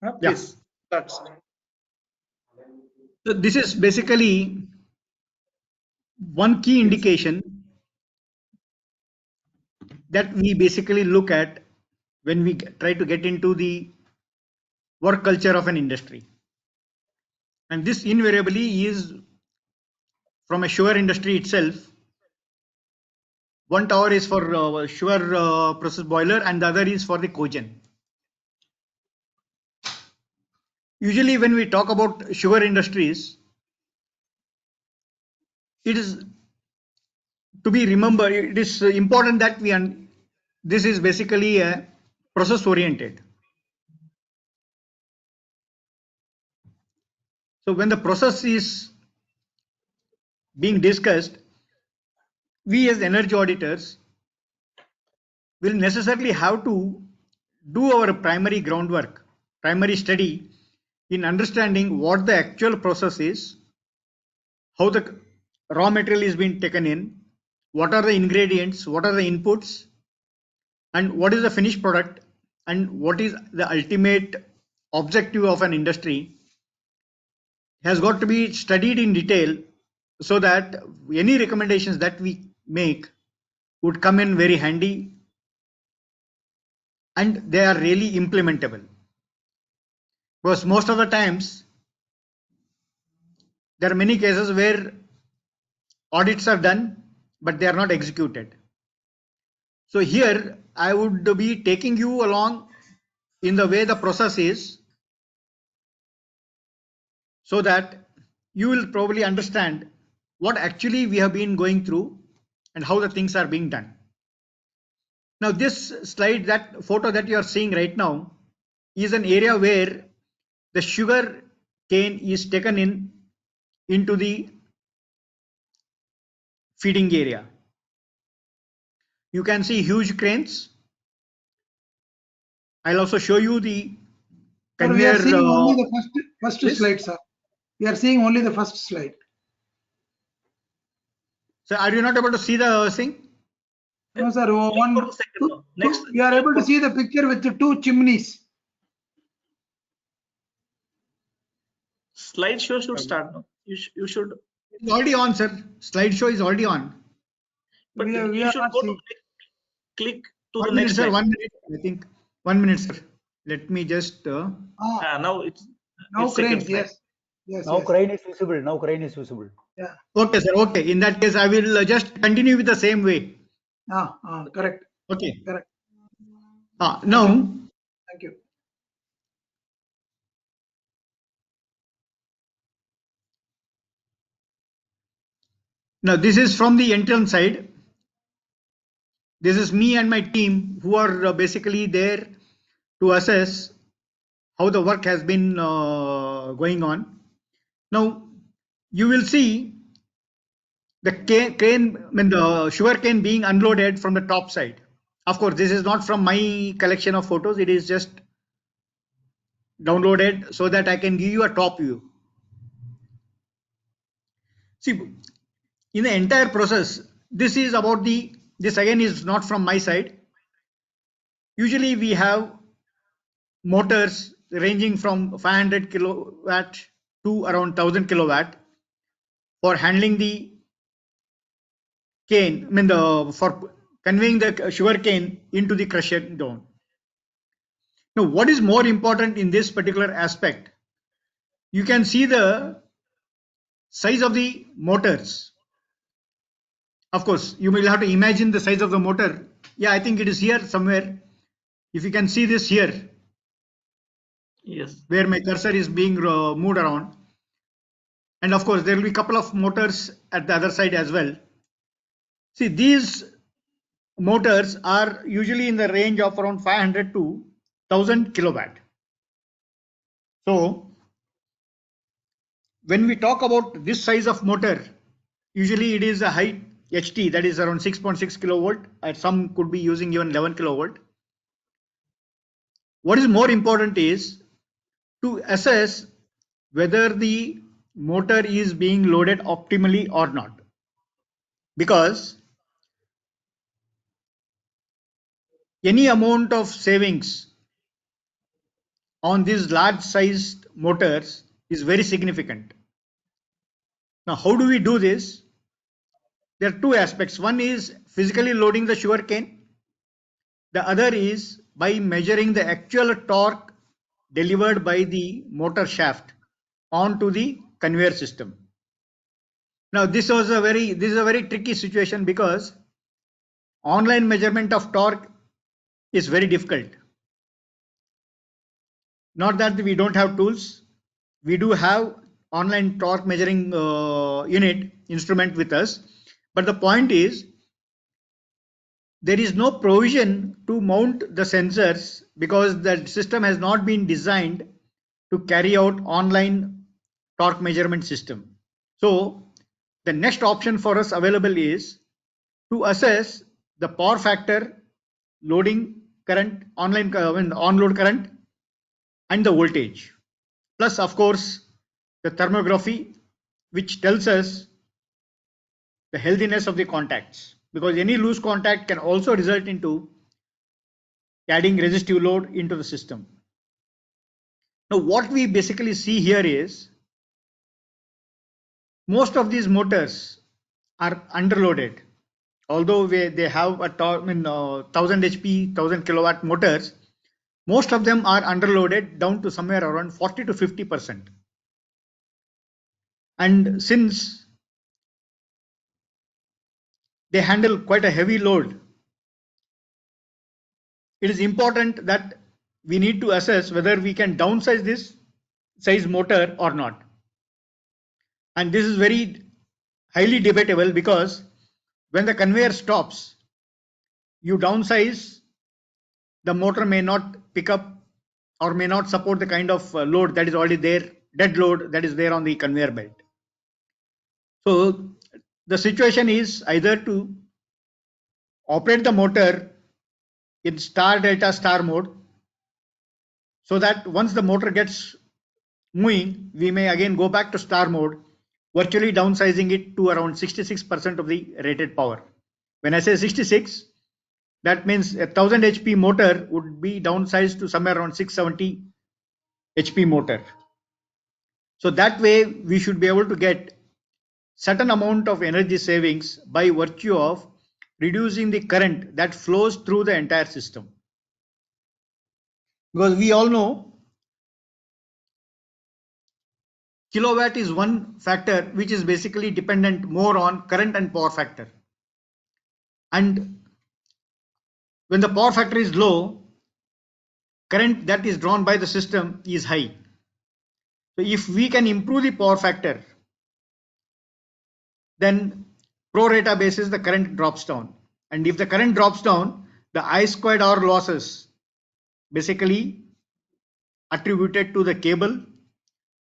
Yeah. Please. That's So this is basically one key indication that we basically look at when we try to get into the work culture of an industry. And this invariably is from a sugar industry itself. One tower is for sugar process boiler and the other is for the cogen. Usually when we talk about sugar industries, it is to be remembered, it is important that this is basically a process oriented. So when the process is being discussed, we as energy auditors will necessarily have to do our primary groundwork, primary study in understanding what the actual process is, how the raw material is being taken in, what are the ingredients, what are the inputs, and what is the finished product, and what is the ultimate objective of an industry has got to be studied in detail so that any recommendations that we make would come in very handy and they are really implementable. Because most of the times there are many cases where audits are done but they are not executed. So here I would be taking you along in the way the process is so that you will probably understand what actually we have been going through and how the things are being done. Now this slide, that photo that you are seeing right now is an area where the sugar cane is taken in into the feeding area. You can see huge cranes. I'll also show you the Sir, we are conveyor. seeing only the first Please? slide, sir. We are seeing only the first slide. So are you not able to see the thing? No, sir. Next. You are able to see the picture with the two chimneys. Slideshow should start now. You should. It's already on, sir. Slideshow is already on. But We you are should not go seeing. to click to 1 the minute, next sir. slide. 1 minute. I think 1 minute, sir. Let me just. Now it's Now it's second cranes, slide. yes. Yes. Now yes. crane is visible. Now crane is visible. Yeah. Okay, sir. Okay. In that case, I will just continue with the same way. Correct. Okay. Correct. Now, Thank you. now this is from the entrance side. This is me and my team who are basically there to assess how the work has been going on. Now, you will see the cane, I mean the sugar cane being unloaded from the top side. Of course, this is not from my collection of photos. It is just downloaded so that I can give you a top view. See, in the entire process, this is about this again is not from my side. Usually we have motors ranging from 500 kilowatt to around 1000 kilowatt for handling the cane, I mean for conveying the sugar cane into the crusher down. Now, what is more important in this particular aspect? You can see the size of the motors. Of course, you will have to imagine the size of the motor. Yeah, I think it is here somewhere. If you can see this here, Yes. where my cursor is being moved around. And of course, there will be a couple of motors at the other side as well. See, these motors are usually in the range of around 500 to 1000 kilowatt. So, when we talk about this size of motor, usually it is a high HT, that is around 6.6 kilovolt, and some could be using even 11 kilovolt. What is more important is to assess whether the motor is being loaded optimally or not, because any amount of savings on these large sized motors is very significant. Now, how do we do this? There are two aspects. One is physically loading the sugarcane. The other is by measuring the actual torque delivered by the motor shaft onto the conveyor system. Now, this is a very tricky situation because online measurement of torque is very difficult. Not that we don't have tools, we do have online torque measuring unit instrument with us, but the point is there is no provision to mount the sensors because the system has not been designed to carry out online torque measurement system. So the next option for us available is to assess the power factor, loading current, on-load current, and the voltage. Plus, of course, the thermography, which tells us the healthiness of the contacts, because any loose contact can also result into adding resistive load into the system. Now, what we basically see here is most of these motors are underloaded. Although they have a 1000 HP, 1000 kilowatt motors, most of them are underloaded down to somewhere around 40 to 50%. And since they handle quite a heavy load, it is important that we need to assess whether we can downsize this size motor or not. And this is very highly debatable because when the conveyor stops, you downsize, the motor may not pick up or may not support the kind of load that is already there, dead load that is there on the conveyor belt. So the situation is either to operate the motor in star delta star mode, so that once the motor gets moving, we may again go back to star mode, virtually downsizing it to around 66% of the rated power. When I say 66, that means a 1000 HP motor would be downsized to somewhere around 670 HP motor. So that way we should be able to get certain amount of energy savings by virtue of reducing the current that flows through the entire system. Because we all know kilowatt is one factor which is basically dependent more on current and power factor. And when the power factor is low, current that is drawn by the system is high. So if we can improve the power factor, then pro rata basis the current drops down. And if the current drops down, the I squared R losses basically attributed to the cable,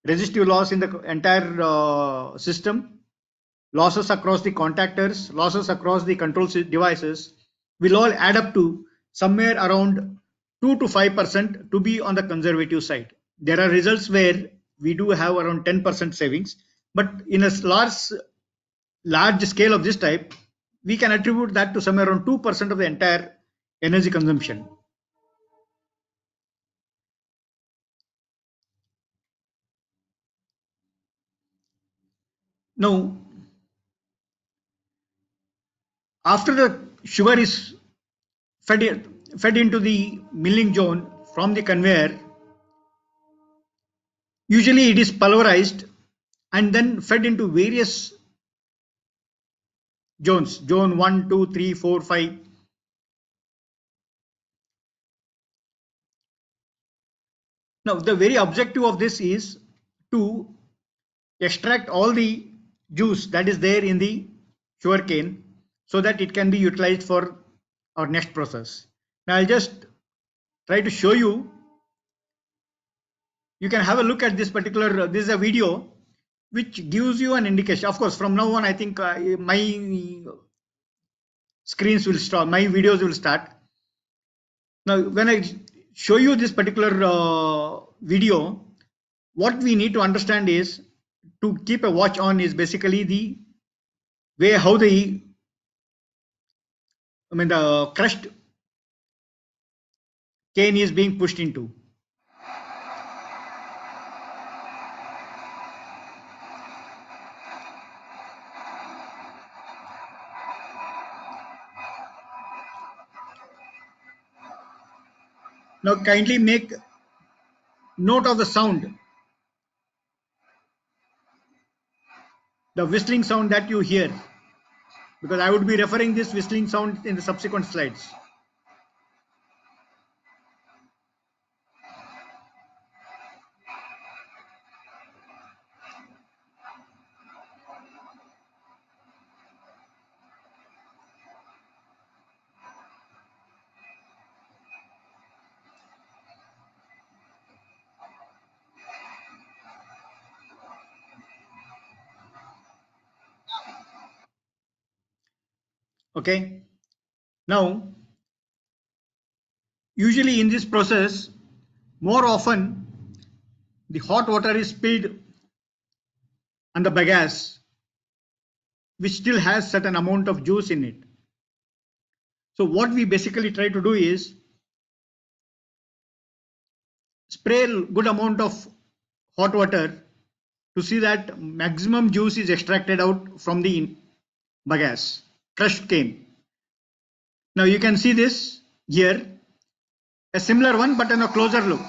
resistive loss in the entire system, losses across the contactors, losses across the control devices will all add up to somewhere around 2 to 5% to be on the conservative side. There are results where we do have around 10% savings, but in a large scale of this type, we can attribute that to somewhere around 2% of the entire energy consumption. Now, after the sugar is fed into the milling zone from the conveyor, usually it is pulverized and then fed into various zones, zone 1, 2, 3, 4, 5. Now, the very objective of this is to extract all the juice that is there in the sugarcane so that it can be utilized for our next process. Now, I'll just try to show you. You can have a look at this particular, this is a video which gives you an indication. Of course, from now on, I think my screens will start, my videos will start. Now, when I show you this particular video, what we need to understand is to keep a watch on is basically the way how the crushed cane is being pushed into. Now kindly make note of the sound, the whistling sound that you hear, because I would be referring this whistling sound in the subsequent slides. Okay. Now, usually in this process, more often the hot water is spilled on the bagasse, which still has certain amount of juice in it. So what we basically try to do is spray a good amount of hot water to see that maximum juice is extracted out from the bagasse, crushed cane. Now you can see this here, a similar one but in a closer look.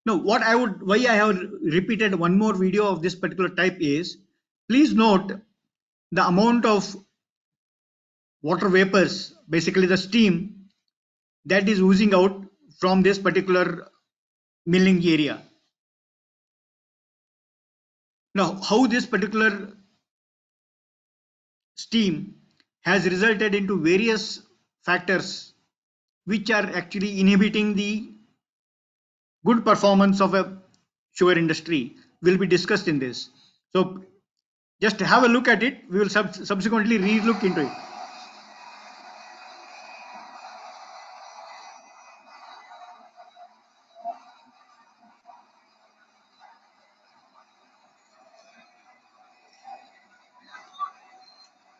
Now, why I have repeated one more video of this particular type is, please note the amount of water vapors, basically the steam that is oozing out from this particular milling area. Now, how this particular steam has resulted into various factors which are actually inhibiting the good performance of a sugar industry will be discussed in this. So just have a look at it. We will subsequently re-look into it.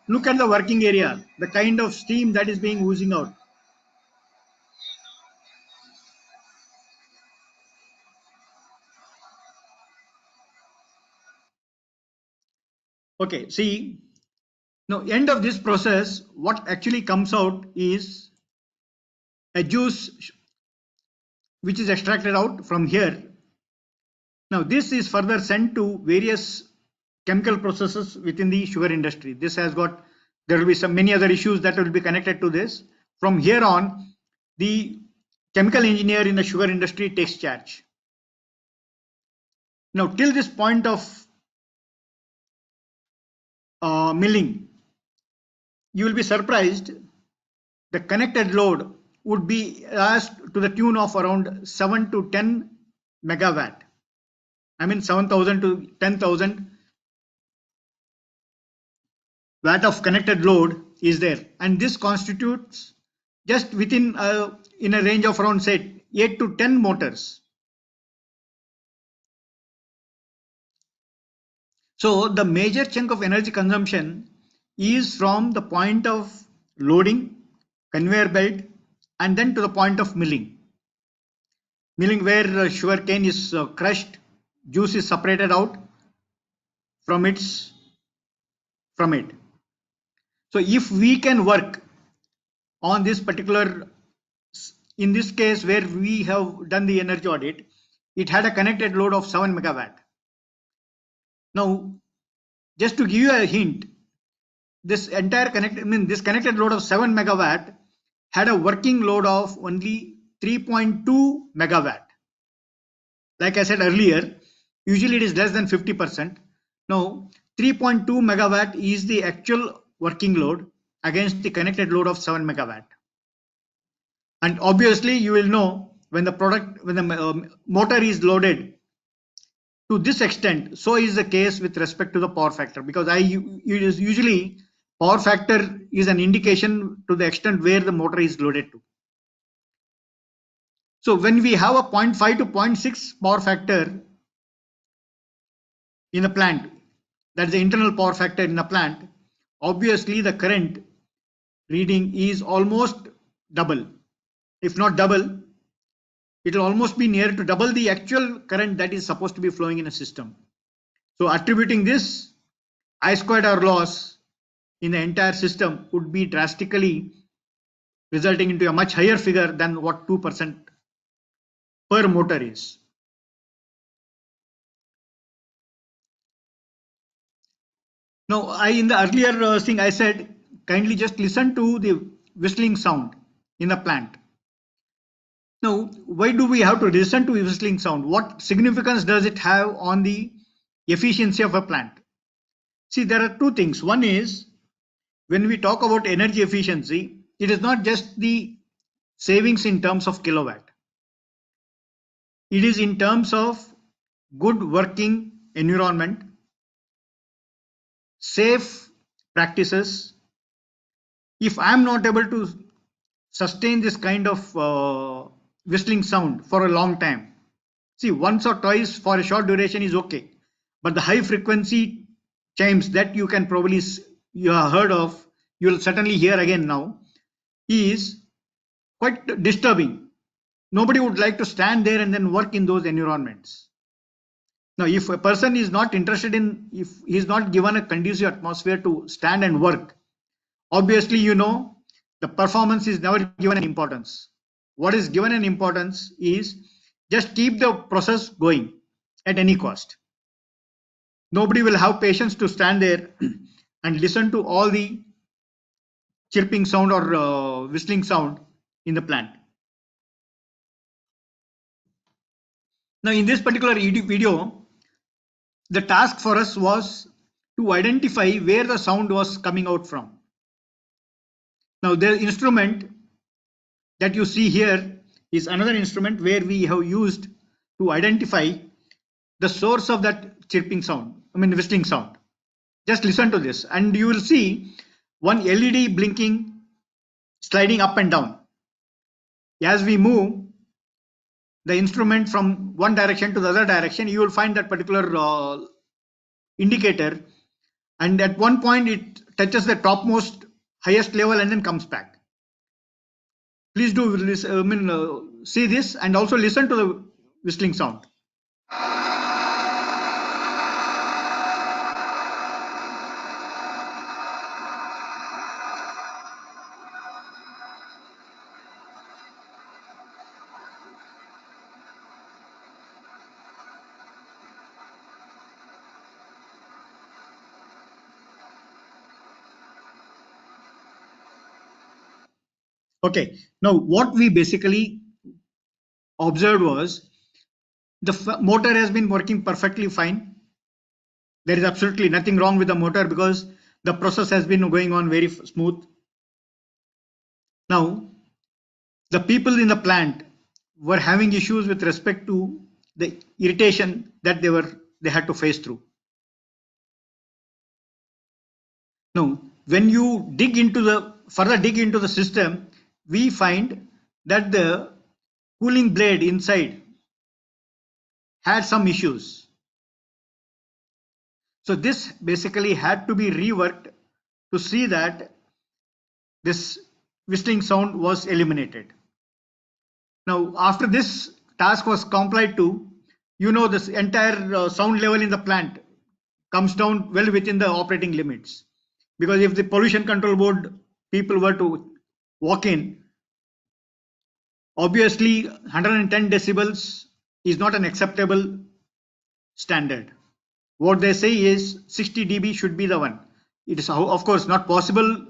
Look at the working area, the kind of steam that is being oozing out. Okay, see, now end of this process, what actually comes out is a juice which is extracted out from here. Now this is further sent to various chemical processes within the sugar industry. This has got, there will be some many other issues that will be connected to this. From here on, the chemical engineer in the sugar industry takes charge. Now till this point of milling, you will be surprised the connected load would be asked to the tune of around 7 to 10 megawatt. I mean 7,000 to 10,000 watt of connected load is there, and this constitutes just within in a range of around say 8 to 10 motors. So the major chunk of energy consumption is from the point of loading, conveyor belt, and then to the point of milling. Milling where sugar cane is crushed, juice is separated out from it. So if we can work on this particular, in this case where we have done the energy audit, it had a connected load of 7 megawatt. Now, just to give you a hint, this entire this connected load of 7 megawatt had a working load of only 3.2 megawatt. Like I said earlier, usually it is less than 50%. Now, 3.2 megawatt is the actual working load against the connected load of 7 megawatt. And obviously, you will know when the motor is loaded to this extent, so is the case with respect to the power factor, because usually power factor is an indication to the extent where the motor is loaded to. So when we have a 0.5 to 0.6 power factor in the plant, that's the internal power factor in a plant, obviously the current reading is almost double. If not double, it will almost be near to double the actual current that is supposed to be flowing in a system. So attributing this I squared R loss in the entire system would be drastically resulting into a much higher figure than what 2% per motor is. Now, in the earlier thing I said, kindly just listen to the whistling sound in the plant. Now, why do we have to listen to whistling sound? What significance does it have on the efficiency of a plant? See, there are two things. One is, when we talk about energy efficiency, it is not just the savings in terms of kilowatt. It is in terms of good working environment, safe practices. If I am not able to sustain this kind of whistling sound for a long time, see, once or twice for a short duration is okay, but the high frequency chimes that you can probably you have heard of, you will certainly hear again now, is quite disturbing. Nobody would like to stand there and then work in those environments. Now, if a person is not interested in, if he is not given a conducive atmosphere to stand and work, obviously, you know, the performance is never given an importance. What is given an importance is just keep the process going at any cost. Nobody will have patience to stand there and listen to all the chirping sound or whistling sound in the plant. Now, in this particular video, the task for us was to identify where the sound was coming out from. Now, the instrument that you see here is another instrument where we have used to identify the source of that chirping sound, whistling sound. Just listen to this and you will see one LED blinking, sliding up and down. As we move the instrument from one direction to the other direction, you will find that particular indicator, and at one point it touches the topmost highest level and then comes back. Please do see this and also listen to the whistling sound. Okay, now what we basically observed was the motor has been working perfectly fine. There is absolutely nothing wrong with the motor because the process has been going on very smooth. Now, the people in the plant were having issues with respect to the irritation that they had to face through. Now, when you further dig into the system, we find that the cooling blade inside had some issues. So this basically had to be reworked to see that this whistling sound was eliminated. Now, after this task was complied to, you know, this entire sound level in the plant comes down well within the operating limits. Because if the pollution control board people were to walk in, obviously 110 decibels is not an acceptable standard. What they say is 60 dB should be the one. It is of course not possible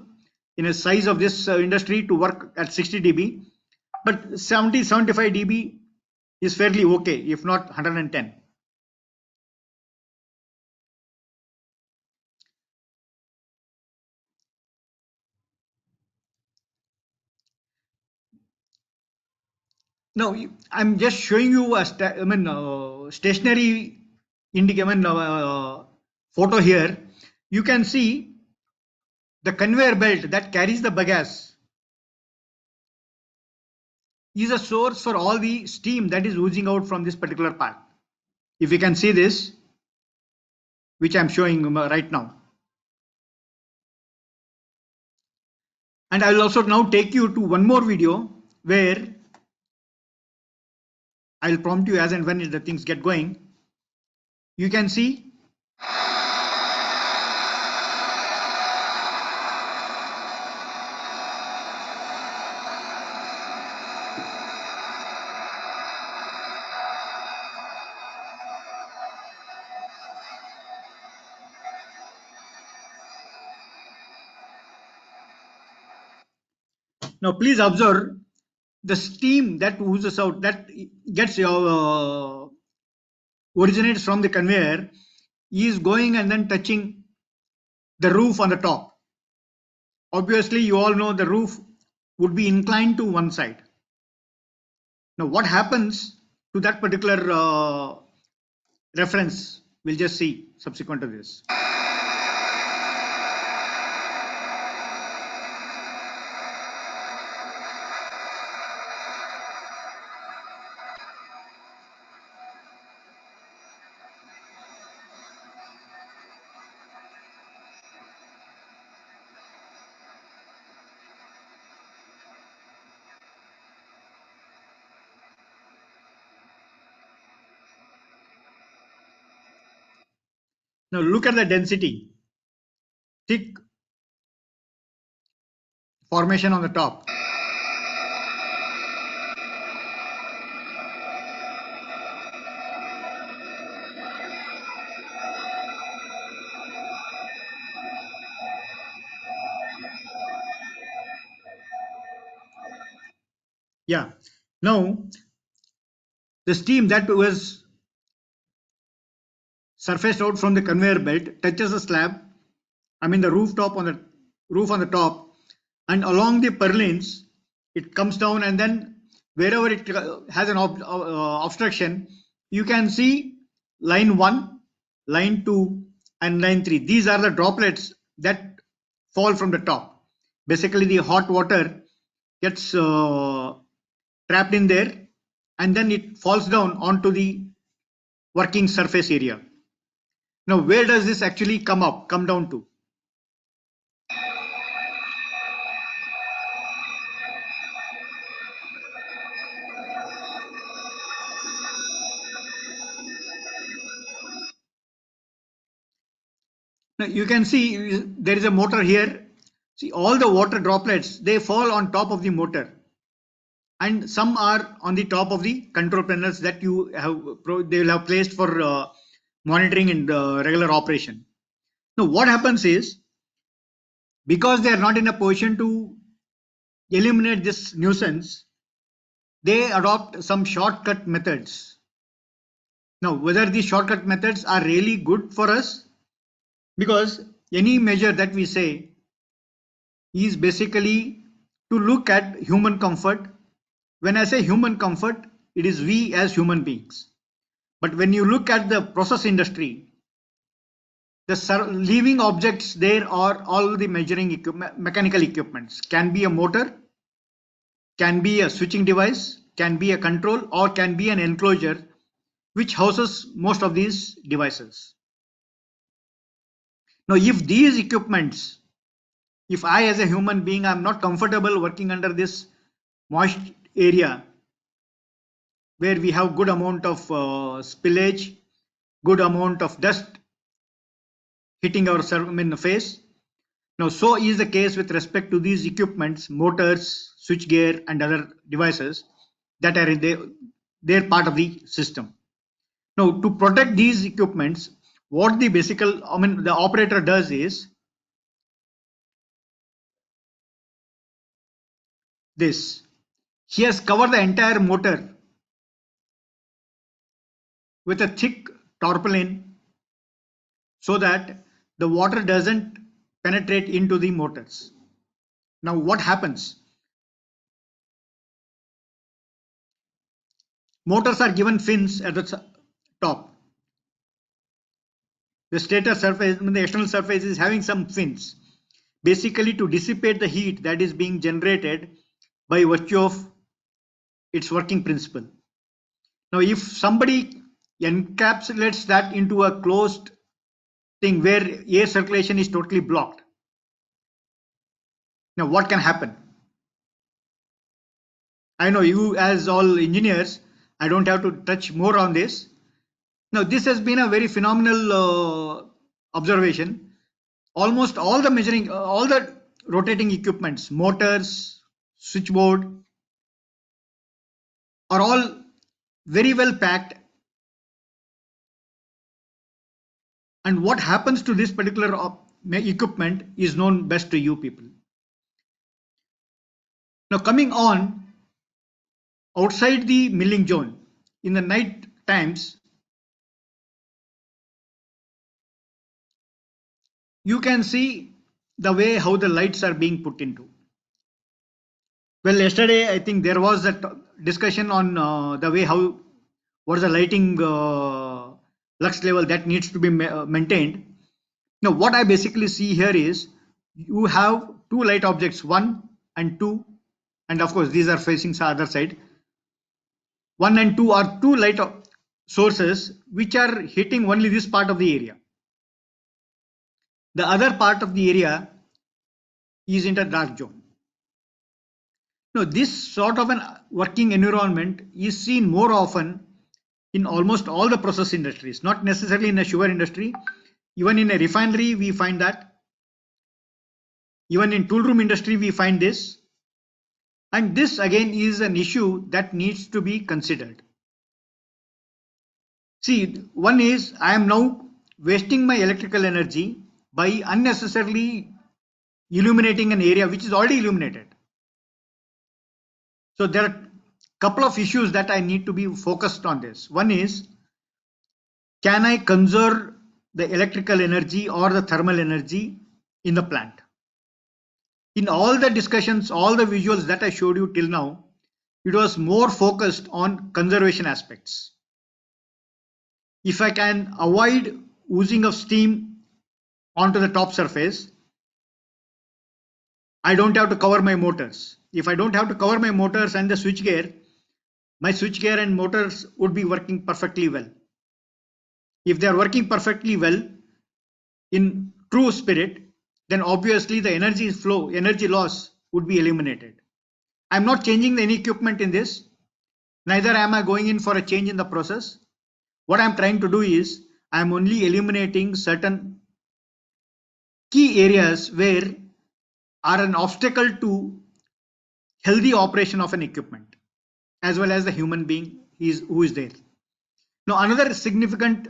in a size of this industry to work at 60 dB, but 75 dB is fairly okay, if not 110. Now, I'm just showing you a stationary photo here. You can see the conveyor belt that carries the bagasse is a source for all the steam that is oozing out from this particular part. If you can see this, which I'm showing right now. And I will also now take you to one more video where I'll prompt you as and when the things get going. You can see now please observe the steam that oozes out, that gets originates from the conveyor, is going and then touching the roof on the top. Obviously, you all know the roof would be inclined to one side. Now, what happens to that particular reference, we'll just see subsequent to this. Now look at the density, thick formation on the top. Yeah, now the steam that was surfaced out from the conveyor belt touches the slab, I mean the roof on the top, and along the purlins it comes down, and then wherever it has an obstruction, you can see line 1, line 2 and line 3. These are the droplets that fall from the top. Basically the hot water gets trapped in there, and then it falls down onto the working surface area. Now where does this actually come down to? Now you can see there is a motor here. See, all the water droplets, they fall on top of the motor, and some are on the top of the control panels that you have they will have placed for monitoring in the regular operation. Now what happens is, because they are not in a position to eliminate this nuisance, they adopt some shortcut methods. Now whether these shortcut methods are really good for us, because any measure that we say is basically to look at human comfort. When I say human comfort, it is we as human beings. But when you look at the process industry, the living objects there are all the measuring equipment, mechanical equipments. Can be a motor, can be a switching device, can be a control, or can be an enclosure which houses most of these devices. Now if these equipments, if I as a human being am not comfortable working under this moist area where we have good amount of spillage, good amount of dust hitting our face. Now so is the case with respect to these equipments, motors, switchgear and other devices that are in they're part of the system. Now to protect these equipments, what the operator does is this. He has covered the entire motor with a thick tarpaulin so that the water doesn't penetrate into the motors. Now what happens? Motors are given fins at the top. The stator surface, the external surface is having some fins, basically to dissipate the heat that is being generated by virtue of its working principle. Now if somebody encapsulates that into a closed thing where air circulation is totally blocked. Now, what can happen? I know you, as all engineers, I don't have to touch more on this. Now, this has been a very phenomenal observation. Almost all the measuring, all the rotating equipments, motors, switchboard, are all very well packed. And what happens to this particular equipment is known best to you people. Now, coming on outside the milling zone in the night times, you can see the way how the lights are being put into. Well, yesterday I think there was a discussion on the way how what is the lighting lux level that needs to be maintained. Now, what I basically see here is you have two light objects, 1 and 2, and of course these are facing the other side. 1 and 2 are two light sources which are hitting only this part of the area. The other part of the area is in the dark zone. Now, this sort of an working environment is seen more often in almost all the process industries, not necessarily in the sugar industry. Even in a refinery, we find that. Even in tool room industry, we find this. And this again is an issue that needs to be considered. See, one is I am now wasting my electrical energy by unnecessarily illuminating an area which is already illuminated. So there are a couple of issues that I need to be focused on this. One is, can I conserve the electrical energy or the thermal energy in the plant? In all the discussions, all the visuals that I showed you till now, it was more focused on conservation aspects. If I can avoid oozing of steam onto the top surface, I don't have to cover my motors. If I don't have to cover my motors and the switchgear, my switchgear and motors would be working perfectly well. If they are working perfectly well in true spirit, then obviously the energy flow, energy loss would be eliminated. I'm not changing any equipment in this. Neither am I going in for a change in the process. What I'm trying to do is I'm only eliminating certain key areas where are an obstacle to healthy operation of an equipment as well as the human being who is there. Now, another significant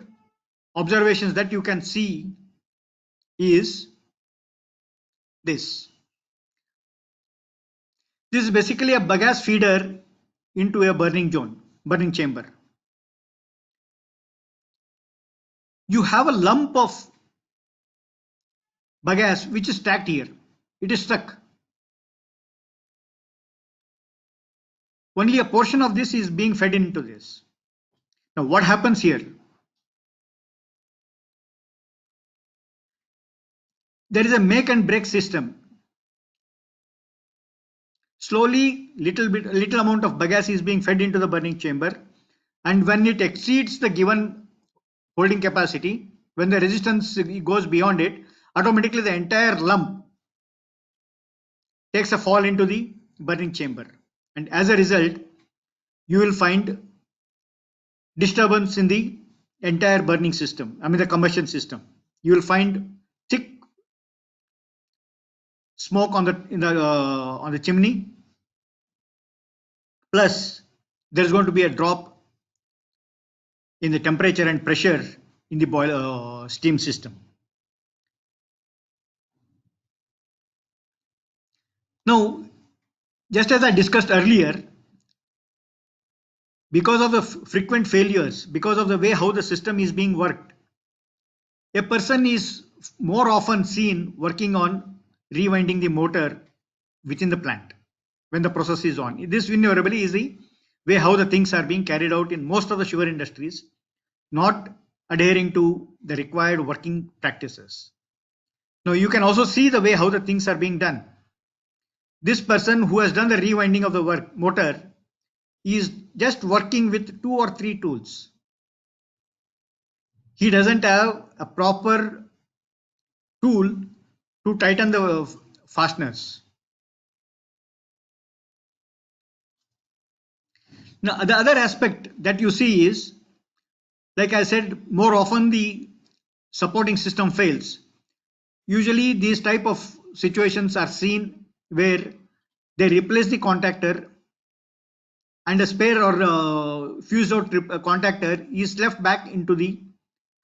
observations that you can see is this. This is basically a bagasse feeder into a burning zone, burning chamber. You have a lump of bagasse which is stacked here. It is stuck. Only a portion of this is being fed into this. Now, what happens here? There is a make and break system. Slowly, little amount of bagasse is being fed into the burning chamber, and when it exceeds the given holding capacity, when the resistance goes beyond it, automatically the entire lump takes a fall into the burning chamber, and as a result, you will find disturbance in the entire burning system. I mean the combustion system. You will find thick smoke on the chimney. Plus, there is going to be a drop in the temperature and pressure in the boiler steam system. Now, just as I discussed earlier, because of the frequent failures, because of the way how the system is being worked, a person is more often seen working on rewinding the motor within the plant when the process is on. This invariably is the way how the things are being carried out in most of the sugar industries, not adhering to the required working practices. Now, you can also see the way how the things are being done. This person who has done the rewinding of the motor is just working with 2 or 3 tools. He doesn't have a proper tool to tighten the fasteners. Now, the other aspect that you see is, like I said, more often the supporting system fails. Usually these type of situations are seen where they replace the contactor and a spare or fused out contactor is left back into the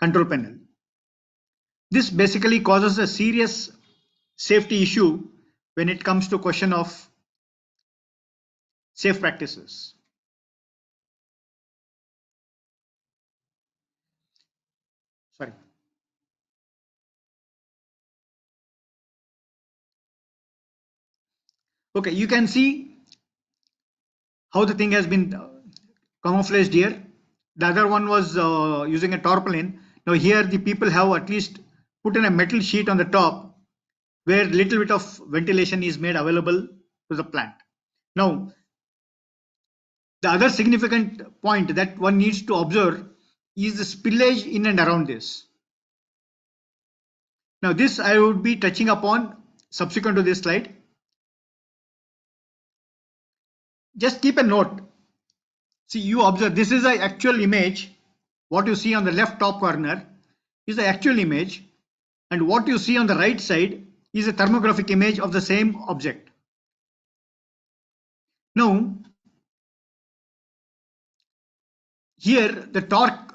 control panel. This basically causes a serious safety issue when it comes to question of safe practices. Sorry. Okay, you can see how the thing has been camouflaged here. The other one was using a tarpaulin. Now here the people have at least put in a metal sheet on the top where little bit of ventilation is made available to the plant. Now, the other significant point that one needs to observe is the spillage in and around this. Now this I would be touching upon subsequent to this slide. Just keep a note. See, you observe this is the actual image. What you see on the left top corner is the actual image, and what you see on the right side is a thermographic image of the same object. Now, here the torque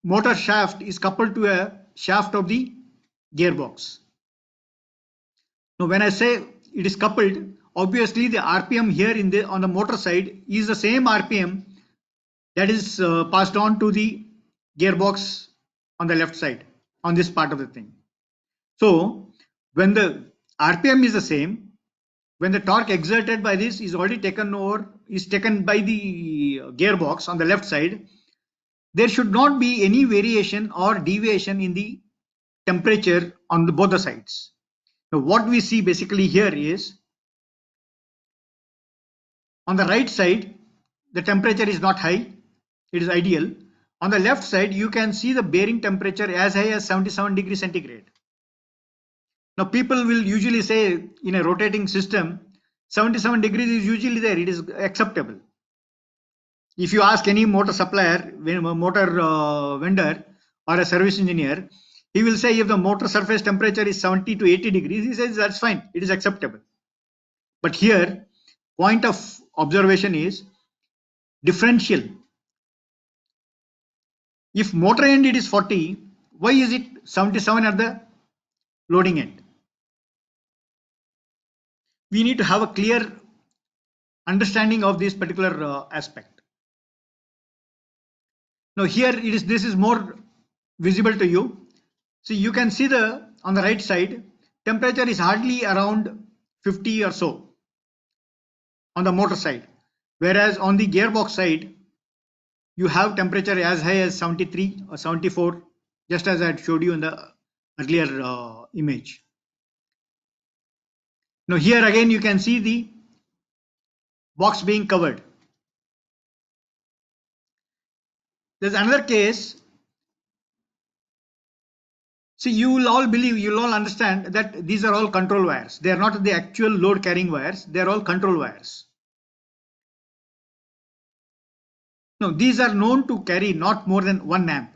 motor shaft is coupled to a shaft of the gearbox. Now, when I say it is coupled, obviously the RPM here on the motor side is the same RPM that is passed on to the gearbox on the left side on this part of the thing. So when the RPM is the same, when the torque exerted by this is already taken by the gearbox on the left side, there should not be any variation or deviation in the temperature on both the sides. Now what we see basically here is, on the right side the temperature is not high, it is ideal. On the left side you can see the bearing temperature as high as 77 degrees centigrade. Now people will usually say in a rotating system 77 degrees is usually there, it is acceptable. If you ask any motor supplier, motor vendor or a service engineer, he will say if the motor surface temperature is 70 to 80 degrees, he says that's fine, it is acceptable. But here point of observation is differential. If motor end it is 40, why is it 77 at the loading end? We need to have a clear understanding of this particular aspect. Now here this is more visible to you. See, you can see on the right side temperature is hardly around 50 or so on the motor side, whereas on the gearbox side you have temperature as high as 73 or 74, just as I had showed you in the earlier image. Now here again you can see the box being covered. There's another case. See, you will all understand that these are all control wires. They are not the actual load carrying wires, they are all control wires. Now these are known to carry not more than 1 amp.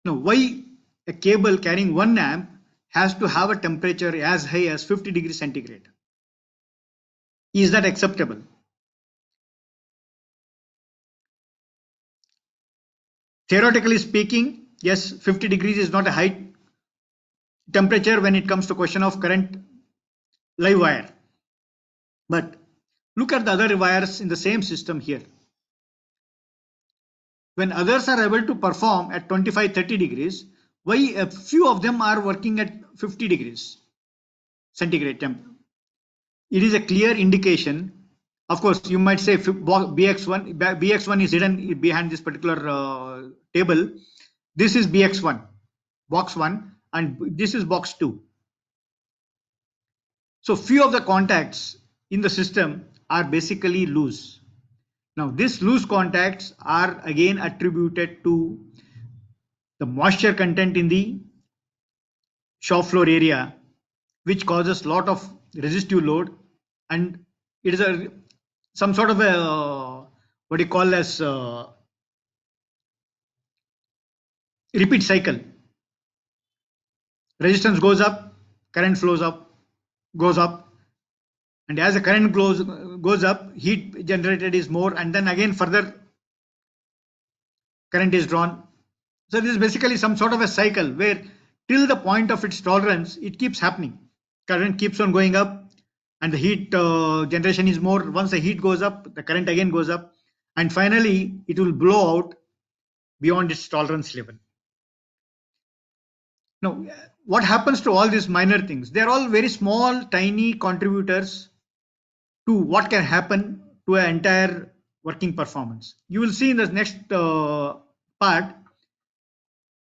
Now why a cable carrying 1 amp has to have a temperature as high as 50 degrees centigrade? Is that acceptable? Theoretically speaking, yes, 50 degrees is not a high temperature when it comes to question of current live wire. But look at the other wires in the same system here. When others are able to perform at 25-30 degrees, why a few of them are working at 50 degrees centigrade temp? It is a clear indication. Of course, you might say BX1 is hidden behind this particular table. This is BX1, box 1, and this is box 2. So few of the contacts in the system are basically loose. Now these loose contacts are again attributed to the moisture content in the shop floor area, which causes lot of resistive load, and it is a some sort of a what you call as repeat cycle. Resistance goes up, current flows up, goes up, and as the current goes up, heat generated is more, and then again further current is drawn. So this is basically some sort of a cycle where till the point of its tolerance, it keeps happening. Current keeps on going up, and the heat generation is more. Once the heat goes up, the current again goes up, and finally it will blow out beyond its tolerance level. Now, what happens to all these minor things? They're all very small, tiny contributors to what can happen to an entire working performance. You will see in the next part.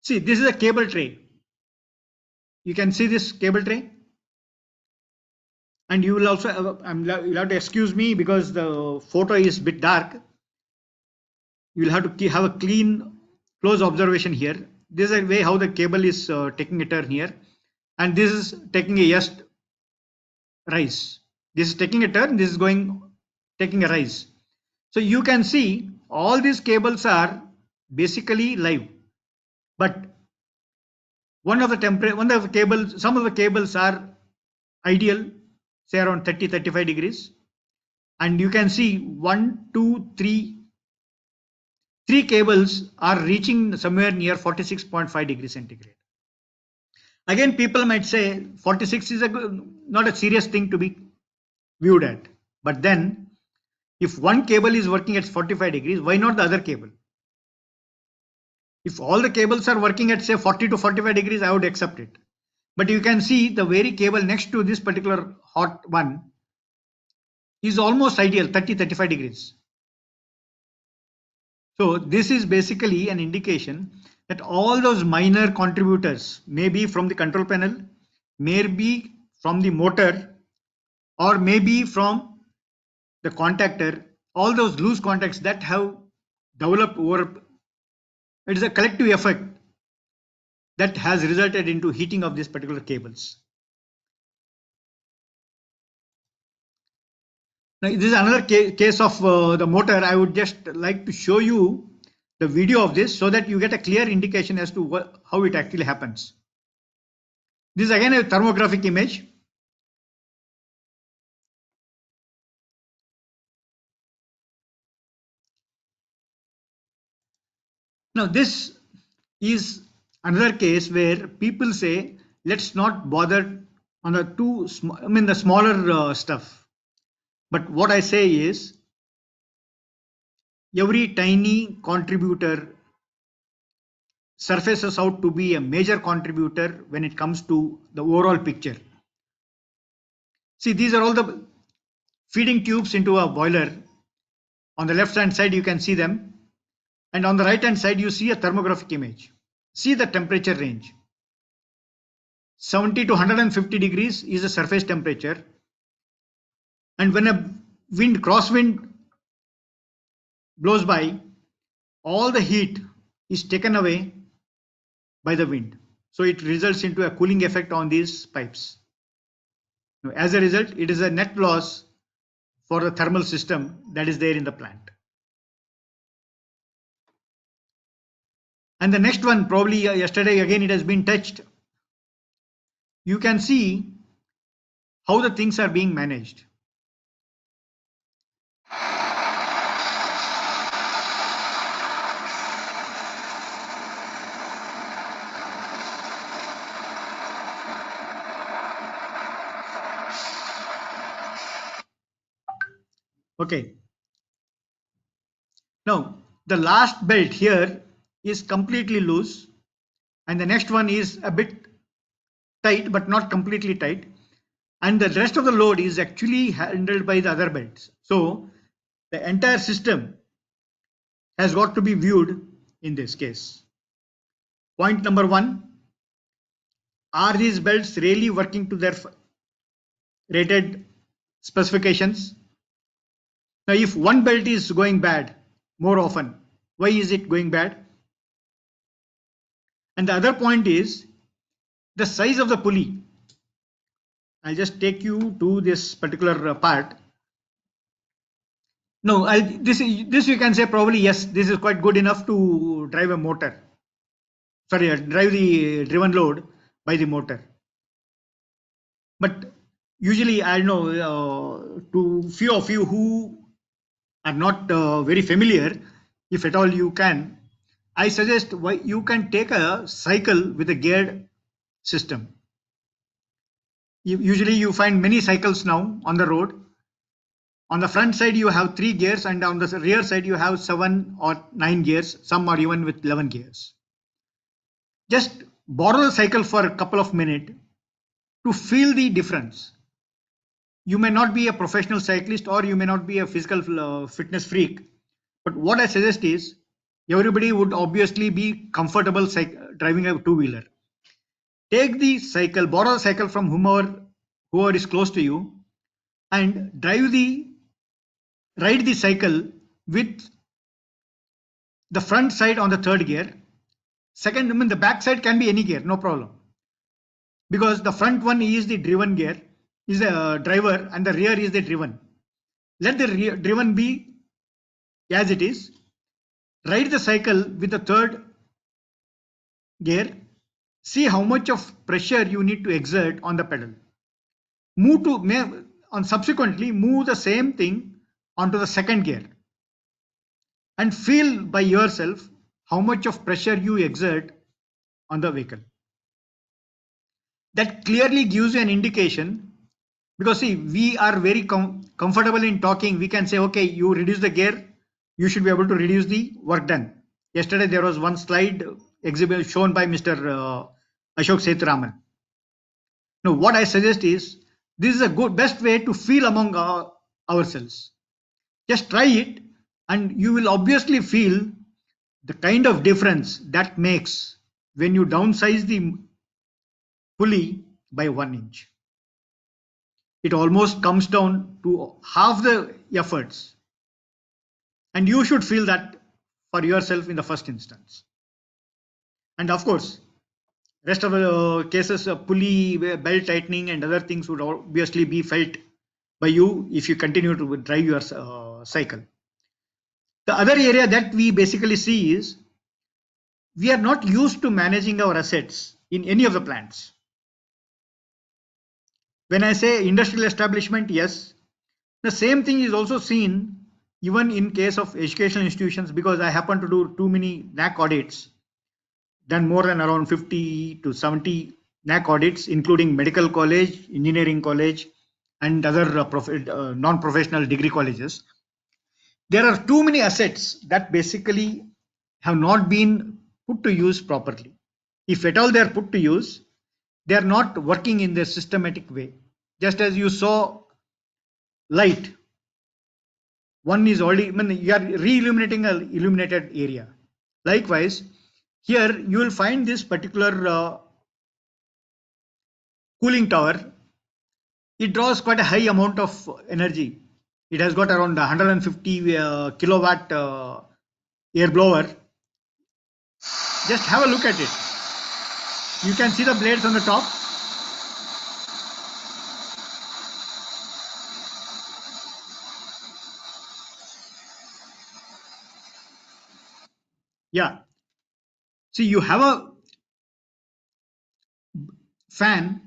See, this is a cable tray. You can see this cable tray. And you will also, you'll have to excuse me because the photo is a bit dark. You will have to have a clean, close observation here. This is a way how the cable is taking a turn here. And this is taking a S rise. This is taking a turn, this is taking a rise. So you can see all these cables are basically live. But some of the cables are ideal, say around 30-35 degrees, and you can see 3 cables are reaching somewhere near 46.5 degrees centigrade. Again, people might say 46 is not a serious thing to be viewed at, but then if one cable is working at 45 degrees, why not the other cable? If all the cables are working at say 40 to 45 degrees, I would accept it. But you can see the very cable next to this particular hot one is almost ideal, 30-35 degrees. So this is basically an indication that all those minor contributors may be from the control panel, may be from the motor, or maybe from the contactor, all those loose contacts that have developed over, it is a collective effect that has resulted into heating of these particular cables. Now, this is another case of the motor. I would just like to show you the video of this so that you get a clear indication as to how it actually happens. This is again a thermographic image. Now, this is another case where people say, let's not bother on the smaller stuff. But what I say is, every tiny contributor surfaces out to be a major contributor when it comes to the overall picture. See, these are all the feeding tubes into a boiler. On the left hand side, you can see them. And on the right hand side, you see a thermographic image. See the temperature range. 70 to 150 degrees is the surface temperature. And when a crosswind blows by, all the heat is taken away by the wind. So it results into a cooling effect on these pipes. As a result, it is a net loss for the thermal system that is there in the plant. And the next one, probably yesterday again it has been touched. You can see how the things are being managed. Okay. Now, the last belt here is completely loose, and the next one is a bit tight, but not completely tight. And the rest of the load is actually handled by the other belts. So the entire system has got to be viewed in this case. Point number 1, are these belts really working to their rated specifications? Now, if one belt is going bad more often, why is it going bad? And the other point is the size of the pulley. I'll just take you to this particular part. No, this you can say probably yes, this is quite good enough to drive a motor. Sorry, drive the driven load by the motor. But usually, I know to few of you who are not very familiar, if at all you can, I suggest you can take a cycle with a geared system. Usually you find many cycles now on the road. On the front side, you have 3 gears, and on the rear side, you have 7 or 9 gears. Some are even with 11 gears. Just borrow the cycle for a couple of minutes to feel the difference. You may not be a professional cyclist or you may not be a physical fitness freak, but what I suggest is everybody would obviously be comfortable driving a two-wheeler. Take the cycle, borrow the cycle from whoever is close to you, and ride the cycle with the front side on the 3rd gear. Second, I mean, the back side can be any gear, no problem. Because the front one is the driven gear, is the driver, and the rear is the driven. Let the driven be as it is. Ride the cycle with the 3rd gear. See how much of pressure you need to exert on the pedal. Subsequently move the same thing onto the 2nd gear and feel by yourself how much of pressure you exert on the vehicle. That clearly gives you an indication, because see, we are very comfortable in talking. We can say, okay, you reduce the gear, you should be able to reduce the work done. Yesterday there was one slide exhibit shown by Mr. Ashok Sethuraman. Now what I suggest is, this is a best way to feel among ourselves. Just try it and you will obviously feel the kind of difference that makes when you downsize the pulley by 1 inch. It almost comes down to half the efforts, and you should feel that for yourself in the first instance. And of course, rest of the cases, pulley, belt tightening and other things would obviously be felt by you if you continue to drive your cycle. The other area that we basically see is we are not used to managing our assets in any of the plants. When I say industrial establishment, yes, the same thing is also seen even in case of educational institutions, because I happen to do too many NAC audits, done more than around 50 to 70 NAC audits, including medical college, engineering college, and other non-professional degree colleges. There are too many assets that basically have not been put to use properly. If at all they are put to use, they are not working in the systematic way. Just as you saw light, one is already, you are re-illuminating an illuminated area. Likewise, here you will find this particular cooling tower. It draws quite a high amount of energy. It has got around 150 kilowatt air blower. Just have a look at it. You can see the blades on the top. Yeah. See, you have a fan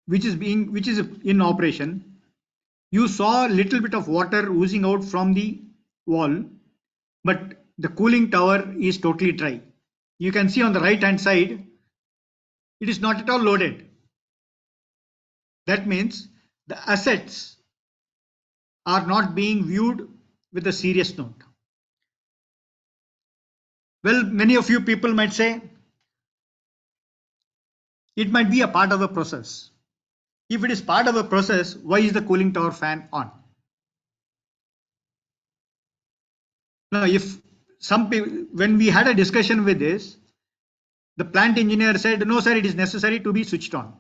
which is in operation. You saw a little bit of water oozing out from the wall, but the cooling tower is totally dry. You can see on the right hand side, it is not at all loaded. That means the assets are not being viewed with a serious note. Well, many of you people might say it might be a part of the process. If it is part of a process, why is the cooling tower fan on? Now, if some people, when we had a discussion with this, the plant engineer said, no, sir, it is necessary to be switched on.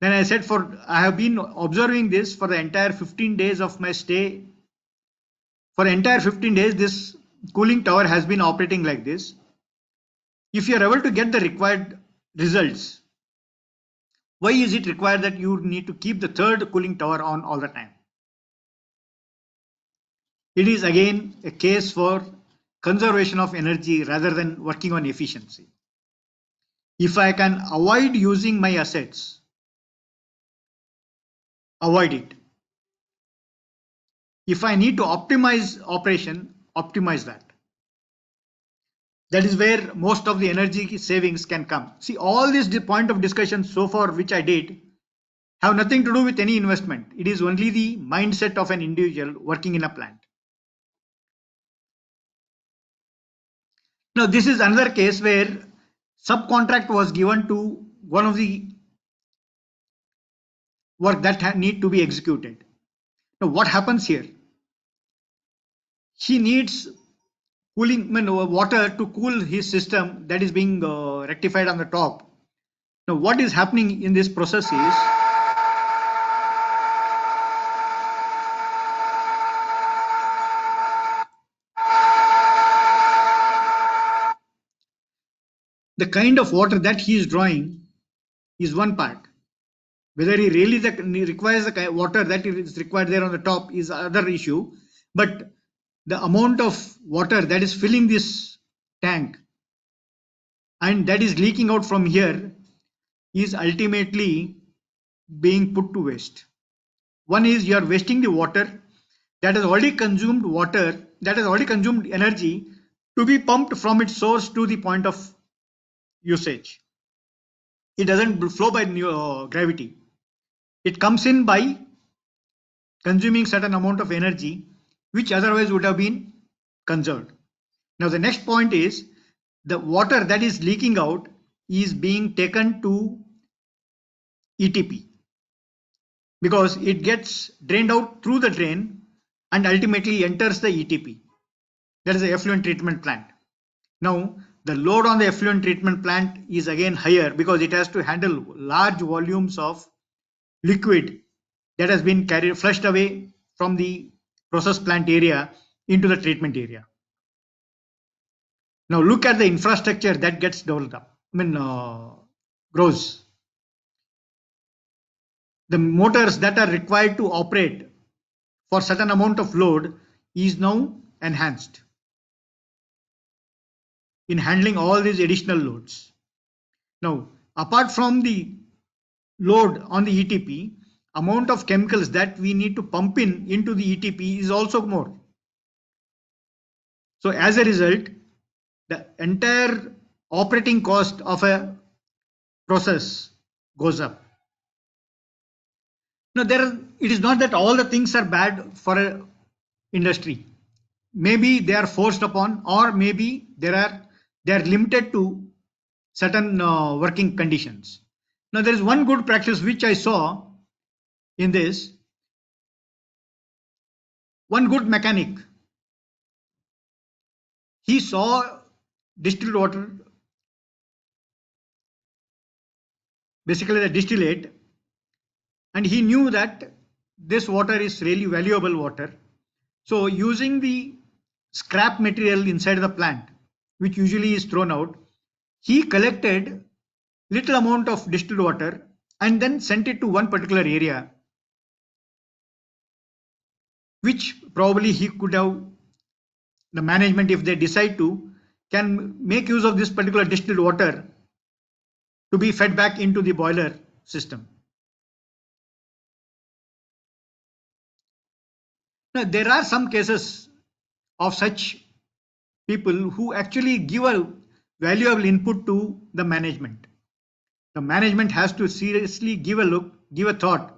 Then I said, I have been observing this for the entire 15 days of my stay. For the entire 15 days, this cooling tower has been operating like this. if you are able to get the required results, why is it required that you need to keep the third cooling tower on all the time? It is again a case for conservation of energy rather than working on efficiency. If I can avoid using my assets, avoid it. If I need to optimize operation, optimize that. That is where most of the energy savings can come. See, all this point of discussion so far which I did have nothing to do with any investment. It is only the mindset of an individual working in a plant. Now, this is another case where subcontract was given to one of the work that need to be executed. Now, what happens here? He needs cooling, water to cool his system that is being rectified on the top. Now, what is happening in this process is the kind of water that he is drawing is one part. Whether he really requires the water that is required there on the top is another issue. But the amount of water that is filling this tank and that is leaking out from here is ultimately being put to waste. One is you are wasting the water that has already consumed energy to be pumped from its source to the point of usage. It doesn't flow by gravity. It comes in by consuming certain amount of energy which otherwise would have been conserved. Now the next point is the water that is leaking out is being taken to ETP because it gets drained out through the drain and ultimately enters the ETP. That is the effluent treatment plant. Now the load on the effluent treatment plant is again higher because it has to handle large volumes of liquid that has been flushed away from the process plant area into the treatment area. Now look at the infrastructure that gets developed, grows. The motors that are required to operate for certain amount of load is now enhanced in handling all these additional loads. Now, apart from the load on the ETP, amount of chemicals that we need to pump into the ETP is also more. So as a result, the entire operating cost of a process goes up. Now it is not that all the things are bad for an industry. Maybe they are forced upon, or maybe they are limited to certain working conditions. Now there is one good practice which I saw in this. One good mechanic, he saw distilled water, basically the distillate, and he knew that this water is really valuable water. So using the scrap material inside the plant, which usually is thrown out, he collected little amount of distilled water and then sent it to one particular area, which probably he could have, the management, if they decide to, can make use of this particular distilled water to be fed back into the boiler system. Now, there are some cases of such people who actually give a valuable input to the management. The management has to seriously give a thought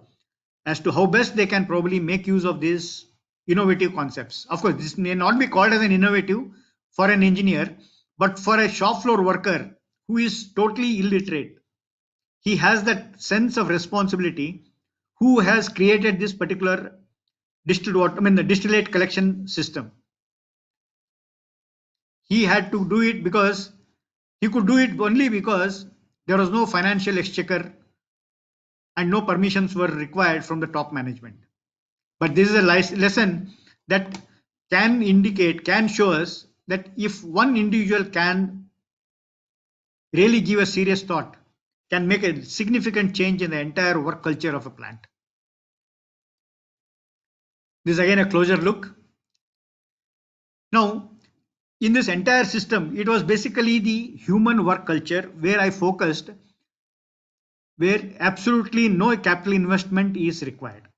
as to how best they can probably make use of these innovative concepts. Of course, this may not be called as an innovative for an engineer, but for a shop floor worker who is totally illiterate, he has that sense of responsibility, who has created this particular distilled water, the distillate collection system. He had to do it because he could do it only because there was no financial exchequer and no permissions were required from the top management. But this is a lesson that can show us that if one individual can really give a serious thought can make a significant change in the entire work culture of a plant. This is again a closer look. Now, in this entire system, it was basically the human work culture where I focused, where absolutely no capital investment is required.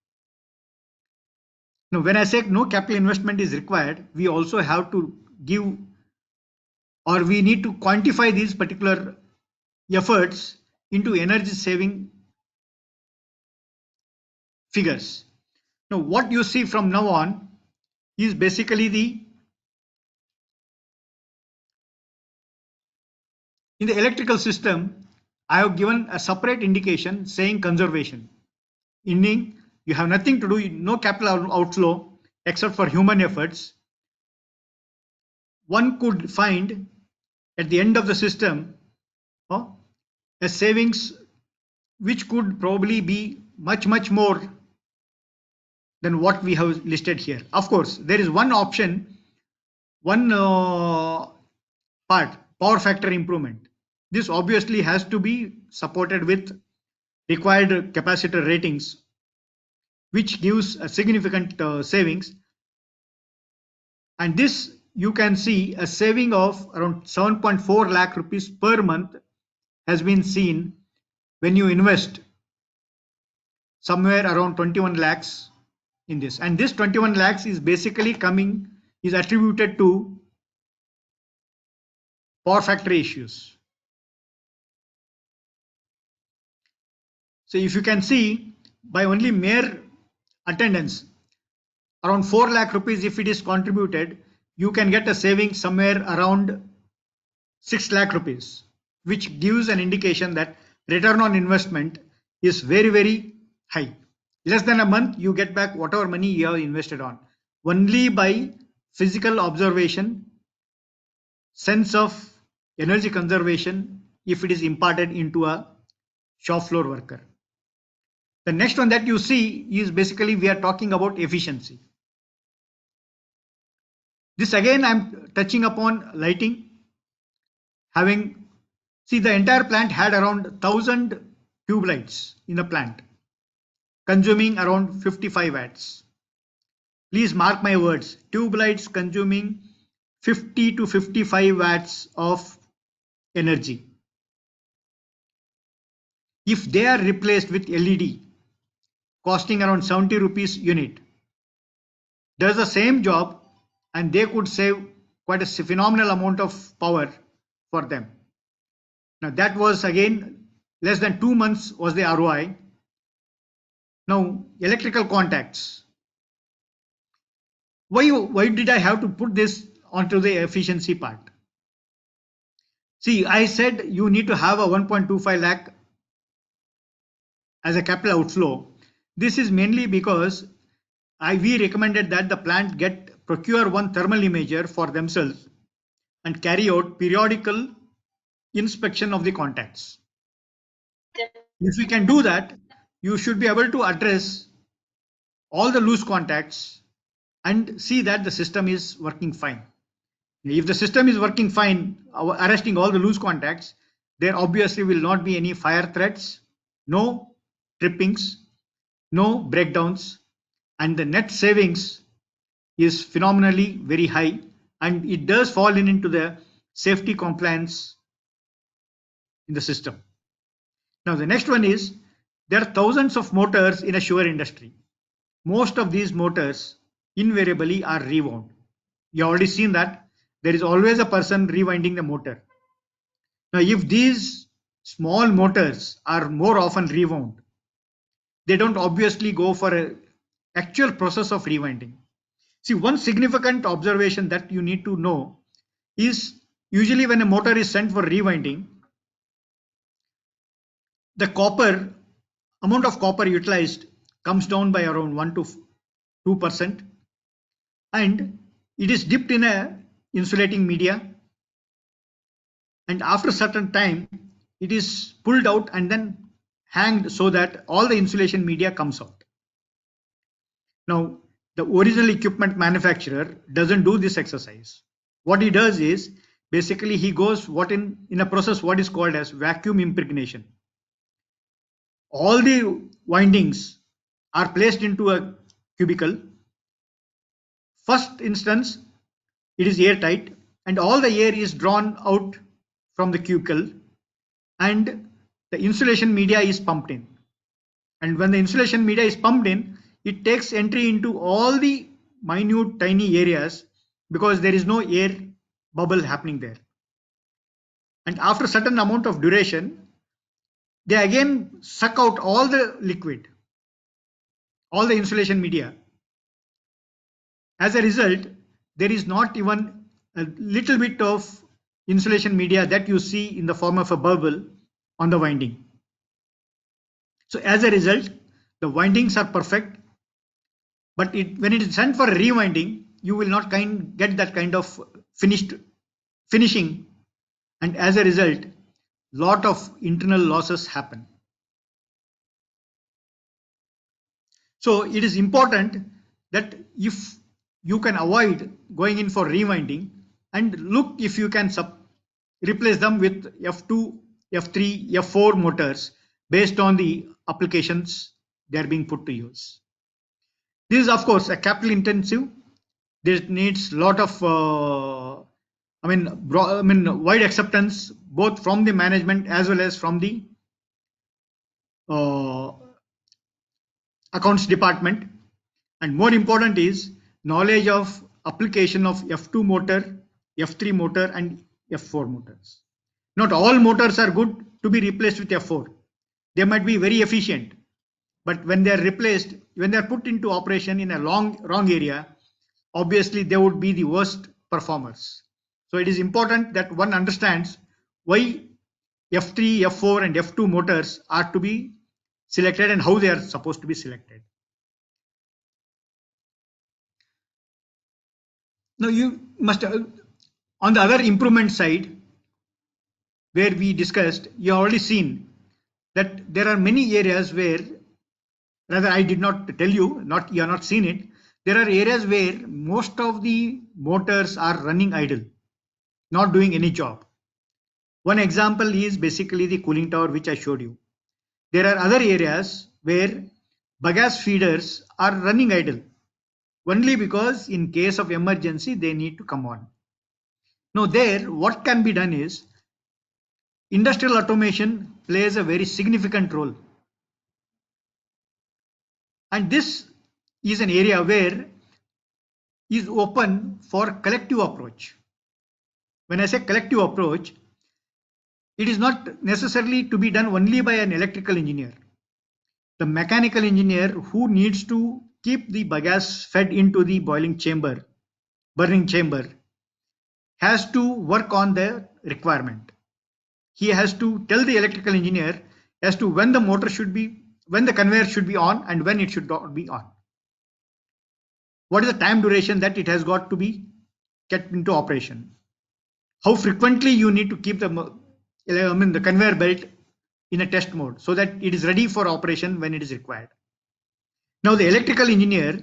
Now, when I say no capital investment is required, we also have to give, or we need to quantify these particular efforts into energy saving figures. Now, what you see from now on is basically in the electrical system, I have given a separate indication saying conservation, meaning you have nothing to do, no capital outflow except for human efforts. One could find at the end of the system a savings which could probably be much more than what we have listed here. Of course, there is one option, one part, power factor improvement. This obviously has to be supported with required capacitor ratings, which gives a significant savings. And this you can see a saving of around 7.4 lakh rupees per month has been seen when you invest somewhere around 21 lakhs in this. And this 21 lakhs is basically is attributed to power factor issues. So if you can see, by only mere attendance, around 4 lakh rupees if it is contributed, you can get a saving somewhere around 6 lakh rupees, which gives an indication that return on investment is very high. Less than a month, you get back whatever money you have invested on. Only by physical observation, sense of energy conservation, if it is imparted into a shop floor worker. The next one that you see is basically we are talking about efficiency. This again I'm touching upon lighting. See, the entire plant had around 1,000 tube lights in the plant, consuming around 55 watts. Please mark my words, tube lights consuming 50 to 55 watts of energy. If they are replaced with LED, costing around 70 rupees unit, does the same job and they could save quite a phenomenal amount of power for them. Now that was again less than 2 months was the ROI. Now electrical contacts. Why did I have to put this onto the efficiency part? See, I said you need to have a 1.25 lakh as a capital outflow. This is mainly because we recommended that the plant procure one thermal imager for themselves and carry out periodical inspection of the contacts. If we can do that, you should be able to address all the loose contacts and see that the system is working fine. If the system is working fine, arresting all the loose contacts, there obviously will not be any fire threats, no trippings, no breakdowns, and the net savings is phenomenally very high, and it does fall into the safety compliance in the system. Now the next one is there are thousands of motors in a sugar industry. Most of these motors invariably are rewound. You have already seen that there is always a person rewinding the motor. Now if these small motors are more often rewound, they don't obviously go for an actual process of rewinding. See, one significant observation that you need to know is usually when a motor is sent for rewinding, the amount of copper utilized comes down by around 1 to 2%, and it is dipped in a insulating media, and after a certain time it is pulled out and then hanged so that all the insulation media comes out. Now the original equipment manufacturer doesn't do this exercise. What he does is basically he goes in a process what is called as vacuum impregnation. All the windings are placed into a cubicle. First instance, it is airtight and all the air is drawn out from the cubicle and the insulation media is pumped in. And when the insulation media is pumped in, it takes entry into all the minute tiny areas because there is no air bubble happening there. And after a certain amount of duration, they again suck out all the liquid, all the insulation media. As a result, there is not even a little bit of insulation media that you see in the form of a bubble on the winding. So as a result, the windings are perfect, but when it is sent for rewinding, you will not get that kind of finishing, and as a result, lot of internal losses happen. So it is important that if you can avoid going in for rewinding and look if you can replace them with F2, F3, F4 motors based on the applications they are being put to use. This is of course a capital intensive. This needs lot of wide acceptance both from the management as well as from the accounts department, and more important is knowledge of application of F2 motor, F3 motor and F4 motors. Not all motors are good to be replaced with F4. They might be very efficient, but when they are replaced, when they are put into operation in a wrong area, obviously they would be the worst performers. So it is important that one understands why F3, F4 and F2 motors are to be selected and how they are supposed to be selected. Now you must, on the other improvement side, where we discussed, you have already seen that there are many areas where, rather I did not tell you, you have not seen it, there are areas where most of the motors are running idle, not doing any job. One example is basically the cooling tower which I showed you. There are other areas where bagasse feeders are running idle only because in case of emergency they need to come on. Now there what can be done is industrial automation plays a very significant role, and this is an area where is open for collective approach. When I say collective approach, it is not necessarily to be done only by an electrical engineer. The mechanical engineer who needs to keep the bagasse fed into the burning chamber, has to work on the requirement. He has to tell the electrical engineer as to when the conveyor should be on and when it should not be on. What is the time duration that it has got to be kept into operation? How frequently you need to keep the conveyor belt in a test mode so that it is ready for operation when it is required. Now the electrical engineer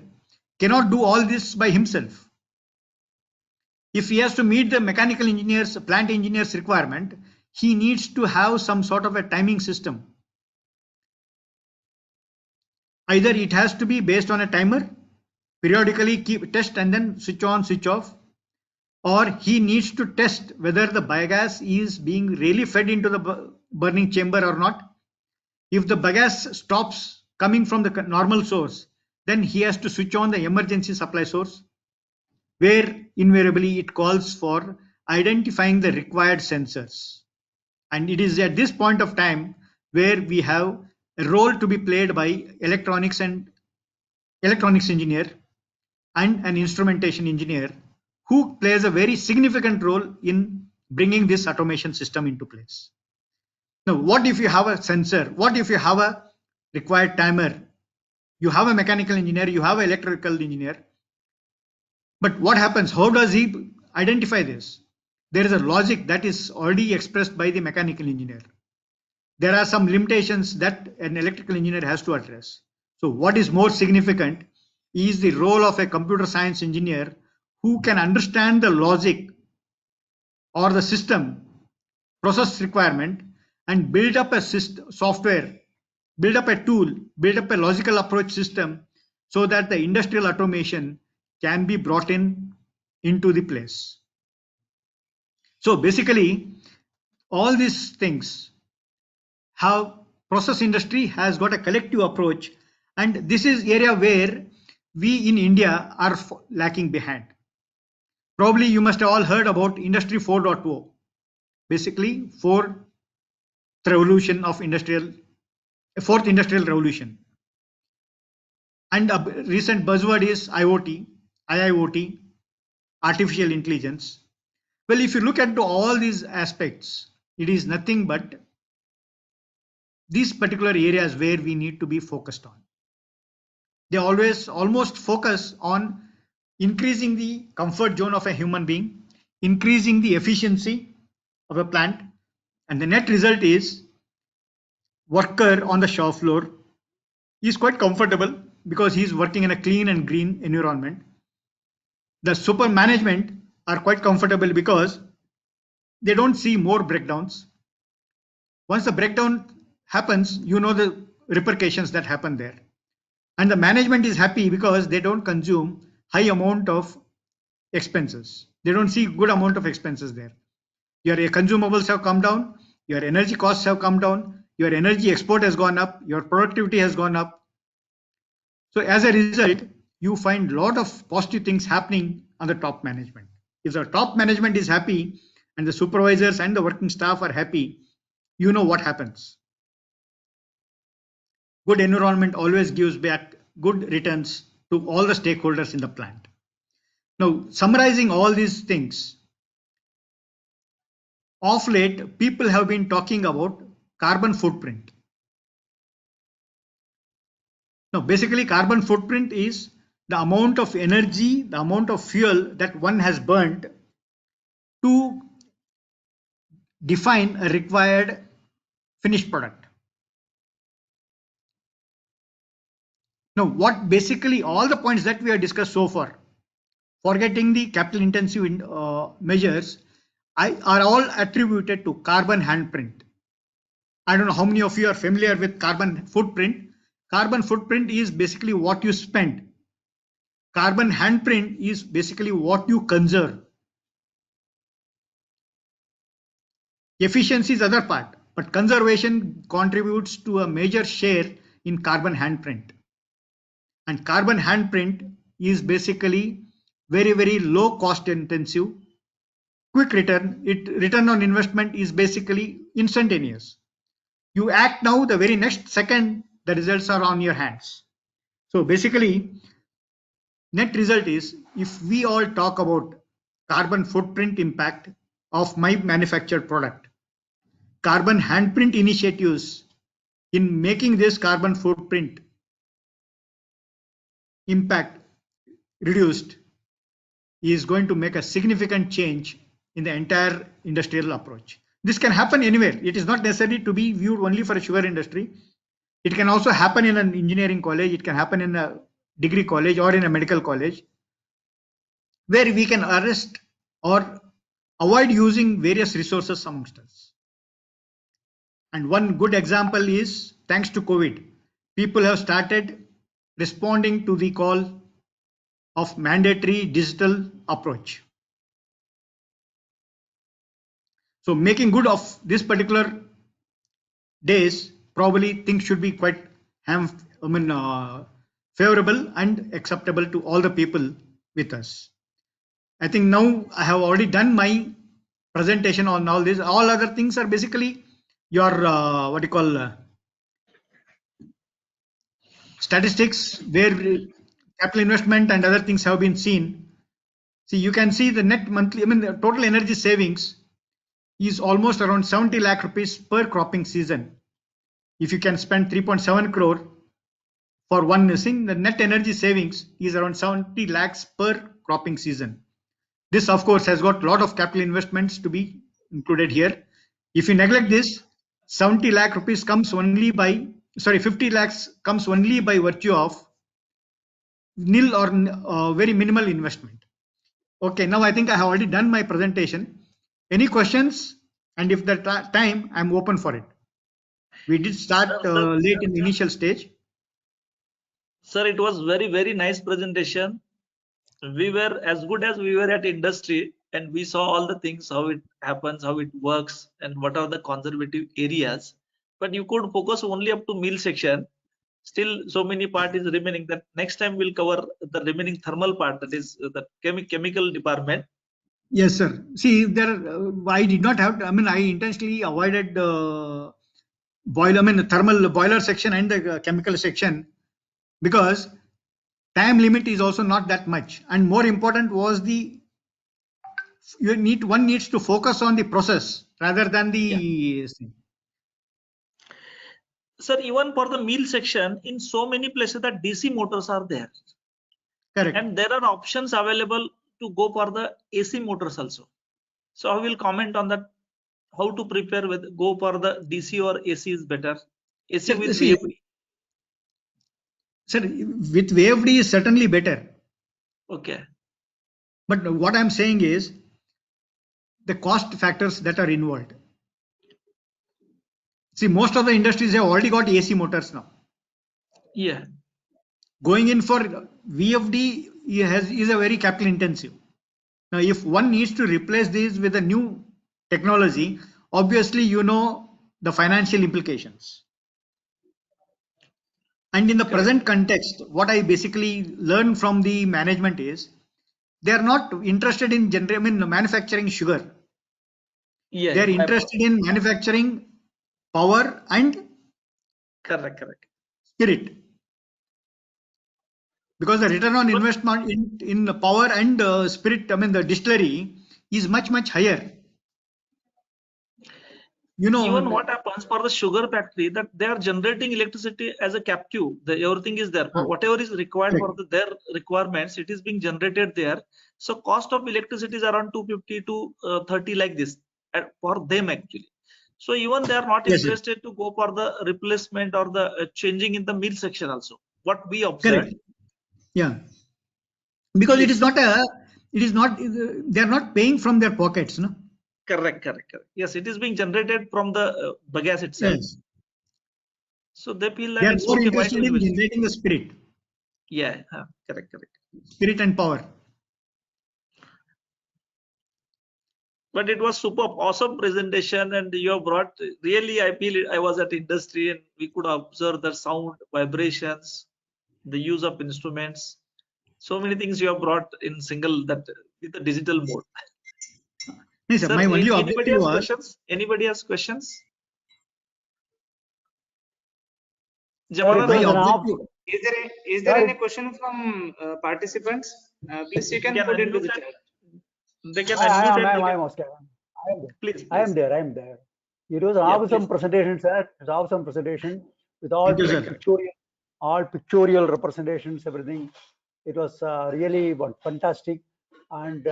cannot do all this by himself. If he has to meet the mechanical engineer's, plant engineer's requirement, he needs to have some sort of a timing system. Either it has to be based on a timer, periodically test and then switch on, switch off, or he needs to test whether the bagasse is being really fed into the burning chamber or not. If the bagasse stops coming from the normal source, then he has to switch on the emergency supply source, where invariably it calls for identifying the required sensors. And it is at this point of time where we have a role to be played by electronics engineer and an instrumentation engineer, who plays a very significant role in bringing this automation system into place. Now, what if you have a sensor? What if you have a required timer? You have a mechanical engineer, you have an electrical engineer. But what happens? How does he identify this? There is a logic that is already expressed by the mechanical engineer. There are some limitations that an electrical engineer has to address. So what is more significant is the role of a computer science engineer who can understand the logic or the system process requirement and build up a software, build up a tool, build up a logical approach system so that the industrial automation can be brought into the place. So basically, all these things have process industry has got a collective approach, and this is area where we in India are lacking behind. Probably you must have all heard about Industry 4.0, basically fourth industrial revolution. And a recent buzzword is IoT, IIoT, artificial intelligence. Well, if you look at all these aspects, it is nothing but these particular areas where we need to be focused on. They always almost focus on increasing the comfort zone of a human being, increasing the efficiency of a plant, and the net result is worker on the shop floor is quite comfortable because he is working in a clean and green environment. The super management are quite comfortable because they don't see more breakdowns. Once the breakdown happens, you know the repercussions that happen there. And the management is happy because they don't consume high amount of expenses. They don't see good amount of expenses there. Your consumables have come down, your energy costs have come down, your energy export has gone up, your productivity has gone up. So as a result, you find a lot of positive things happening on the top management. If the top management is happy and the supervisors and the working staff are happy, you know what happens. Good environment always gives back good returns to all the stakeholders in the plant. Now, summarizing all these things, of late, people have been talking about carbon footprint. Now, basically, carbon footprint is the amount of energy, the amount of fuel that one has burnt to define a required finished product. Now, what basically all the points that we have discussed so far, forgetting the capital intensive measures, are all attributed to carbon handprint. I don't know how many of you are familiar with carbon footprint. Carbon footprint is basically what you spend. Carbon handprint is basically what you conserve. Efficiency is the other part, but conservation contributes to a major share in carbon handprint. And carbon handprint is basically very, very low cost intensive, quick return. Return on investment is basically instantaneous. You act now, the very next second, the results are on your hands. So basically, net result is, if we all talk about carbon footprint impact of my manufactured product, carbon handprint initiatives in making this carbon footprint impact reduced is going to make a significant change in the entire industrial approach. This can happen anywhere. It is not necessary to be viewed only for a sugar industry. It can also happen in an engineering college. It can happen in a degree college or in a medical college, where we can arrest or avoid using various resources amongst us. And one good example is, thanks to COVID, people have started responding to the call of mandatory digital approach. So making good of this particular days, probably things should be quite favorable and acceptable to all the people with us. I think now I have already done my presentation on all this. All other things are basically your statistics, where capital investment and other things have been seen. See, you can see the net monthly, the total energy savings is almost around 70 lakh rupees per cropping season. If you can spend 3.7 crore for one missing, the net energy savings is around 70 lakhs per cropping season. This, of course, has got a lot of capital investments to be included here. If you neglect this, 70 lakh rupees comes only by, 50 lakhs comes only by virtue of nil or very minimal investment. Okay, now I think I have already done my presentation. Any questions? And if the time, I'm open for it. We did start late in the initial stage. Sir, it was very nice presentation. We were as good as we were at industry, and we saw all the things, how it happens, how it works, and what are the conservative areas. But you could focus only up to mill section. Still, so many part is remaining. That next time we'll cover the remaining thermal part, that is the chemical department. Yes, sir. See, I did not have. I mean, I intentionally avoided the the thermal boiler section and the chemical section, because time limit is also not that much, and more important was one needs to focus on the process rather than the. Sir, even for the mill section, in so many places that DC motors are there, Correct. and there are options available to go for the AC motors also. So I will comment on that. How to prepare with go for the DC or AC is better. AC with See, VFD. sir, with VFD is certainly better. Okay. But what I'm saying is the cost factors that are involved. See, most of the industries have already got AC motors now. Yeah. Going in for VFD is a very capital intensive. Now, if one needs to replace these with a new technology, obviously you know the financial implications. And in the present context, what I basically learned from the management is they are not interested in manufacturing sugar. Yeah. They are interested in manufacturing power and Correct. spirit. Because the return on investment in the power and spirit, the distillery is much higher. You know, even what happens for the sugar factory, that they are generating electricity as a captive. Everything is there for whatever is required for their requirements. It is being generated there. So cost of electricity is around 250 to 30 like this for them actually. So even they are not interested to go for the replacement or the changing in the mill section also. What we observed. Correct. Yeah. Because it is not, they are not paying from their pockets, no? Correct. Yes, it is being generated from the bagasse itself. Yes. So they feel like They are it's more okay. interested in generating the spirit. Yeah, correct. Spirit and power. But it was super awesome presentation, and you have brought really. I feel I was at industry and we could observe the sound, vibrations, the use of instruments. So many things you have brought in single that with the digital mode. Yes, sir, my only anybody objective has was. questions? Anybody has questions? Sir, My it was an objective. Is there any question from participants? Please, you can put into the chat. They can I unmute am and Oscar. please. I am there. It was an awesome presentation, sir. It was an awesome presentation with all Thank you, sir. pictorial representations, everything. It was really fantastic. And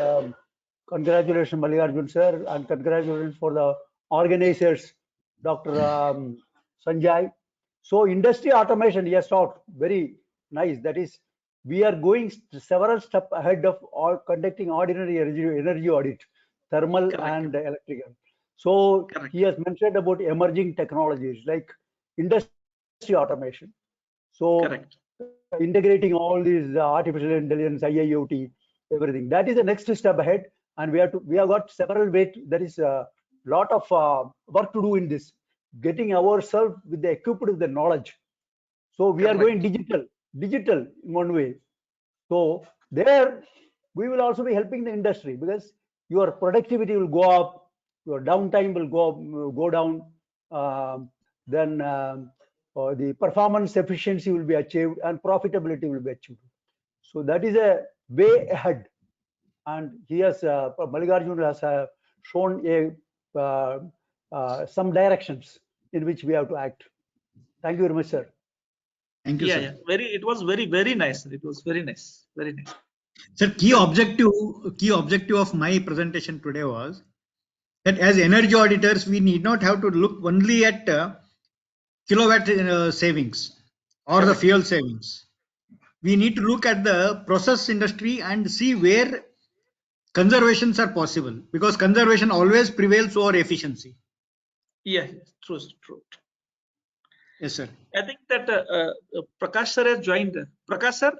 congratulations, Mallikarjun sir, and congratulations for the organizers, Dr. Sanjay. So industry automation, yes, talked very nice. That is, we are going several steps ahead of conducting ordinary energy audit, thermal and electrical. So he has mentioned about emerging technologies like industry automation. So integrating all these artificial intelligence, IIoT, everything. That is the next step ahead, and we have got several ways. There is a lot of work to do in this, getting ourselves with the equipped with the knowledge. So we are going digital in one way. So there we will also be helping the industry because your productivity will go up, your downtime will go down, then the performance efficiency will be achieved and profitability will be achieved. So that is a way ahead. And he has, Mallikarjun has shown some directions in which we have to act. Thank you very much, sir. Thank you, sir. It was very nice. It was very nice. Sir, key objective of my presentation today was that as energy auditors, we need not have to look only at kilowatt savings or the fuel savings. We need to look at the process industry and see where conservations are possible, because conservation always prevails over efficiency. Yeah, true, true. Yes, sir. I think that Prakash sir has joined. Prakash sir,